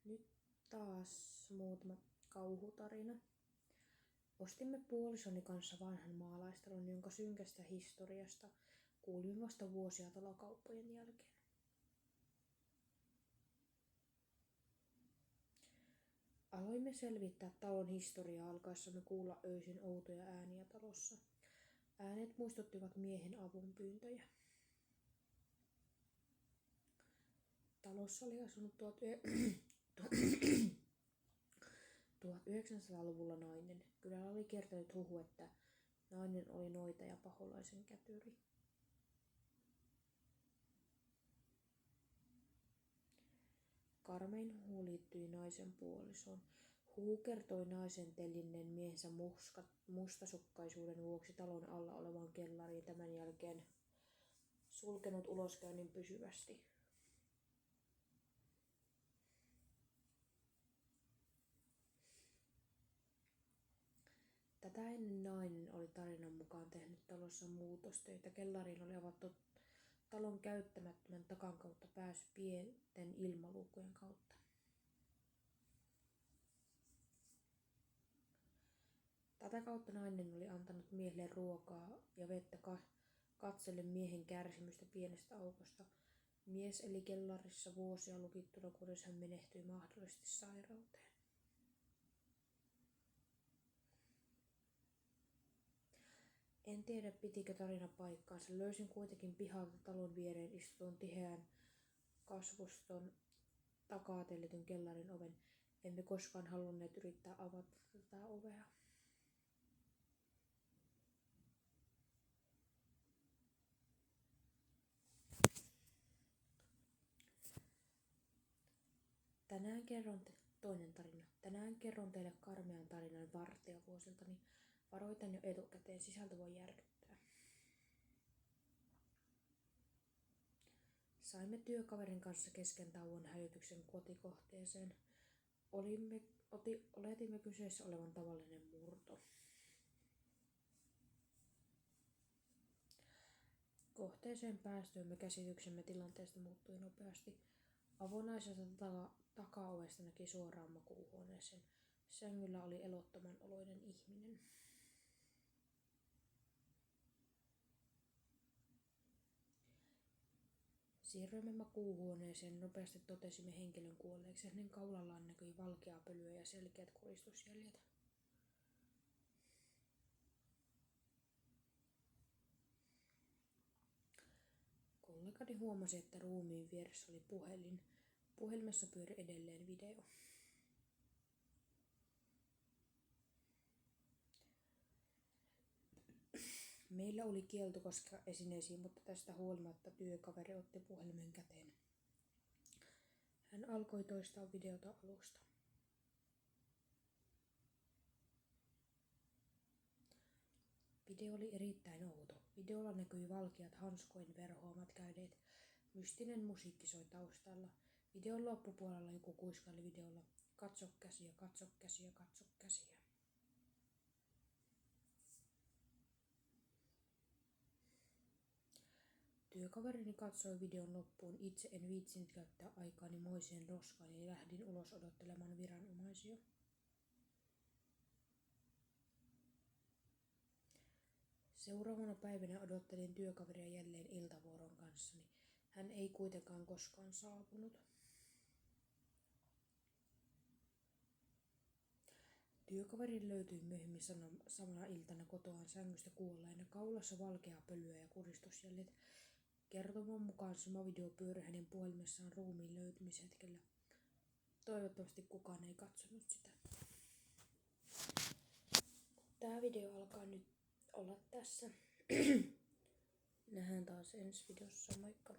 Nyt taas muutama kauhutarina. Ostimme puolisoni kanssa vanhan maalaistalon, jonka synkästä historiasta kuulimme vasta vuosia talokauppojen jälkeen. Aloimme selvittää talon historiaa alkaessamme kuulla öisin outoja ääniä talossa. Äänet muistuttivat miehen avunpyyntöjä. Talossa oli asunut 1900-luvulla nainen. Kylällä oli kiertänyt huhu, että nainen oli noita ja paholaisen kätyri. Karmein huhu liittyi naisen puolisoon. Huhu kertoi naisen tellinneen miehensä mustasukkaisuuden vuoksi talon alla olevaan kellariin, tämän jälkeen sulkenut uloskäynnin pysyvästi. Tätä ennen nainen oli tarinan mukaan tehnyt talossa muutostöitä. Kellariin oli avattu talon käyttämättömän takan kautta pääsy pienten ilmaluukkujen kautta. Tätä kautta nainen oli antanut miehelle ruokaa ja vettä katsellen miehen kärsimystä pienestä aukosta. Mies eli kellarissa vuosia lukittuna, kunnes hän menehtyi mahdollisesti sairauteen. En tiedä, pitikö tarina paikkaansa. Löysin kuitenkin pihalta talon viereen istutun tiheän kasvoston takaa tellityn kellarin oven. Emme koskaan halunneet yrittää avata tätä ovea. Tänään kerron teille karmean tarinan vartijavuosiltani. Varoitan jo etukäteen, sisältö voi järkyttää. Saimme työkaverin kanssa kesken tauon hälytyksen kotikohteeseen. Oletimme kyseessä olevan tavallinen murto. Kohteeseen päästyämme käsityksemme tilanteesta muuttui nopeasti. Avonaisesta takaovesta näki suoraan makuuhuoneeseen. Sängyllä oli elottoman oloinen ihminen. Siirryimme makuuhuoneeseen, nopeasti totesimme henkilön kuolleeksi. Hänen kaulallaan näkyi valkeaa pölyä ja selkeät kuristusjäljet. Kollegani huomasi, että ruumiin vieressä oli puhelin. Puhelimessa pyöri edelleen video. Meillä oli kielto koskea esineisiin, mutta tästä huolimatta työkaveri otti puhelimen käteen. Hän alkoi toistaa videota alusta. Video oli erittäin outo. Videolla näkyi valkeat hanskoin verhoamat kädet. Mystinen musiikki soi taustalla. Videon loppupuolella joku kuiskaili videolla: "Katso käsiä, katso käsiä, katso käsiä." Työkaverini katsoi videon loppuun. Itse en viitsinyt käyttää aikaani moiseen roskaan ja lähdin ulos odottelemaan viranomaisia. Seuraavana päivänä odottelin työkaveria jälleen iltavuoron kanssani. Hän ei kuitenkaan koskaan saapunut. Työkaveri löytyi myöhemmin samana iltana kotoaan sängystä kuolleena, kaulassa valkeaa pölyä ja kuristusjäljet. Kertoman mukaan sama video pyöri hänen puhelimessaan ruumiin löytymishetkellä. Toivottavasti kukaan ei katsonut sitä. Tämä video alkaa nyt olla tässä. Nähdään taas ensi videossa, moikka!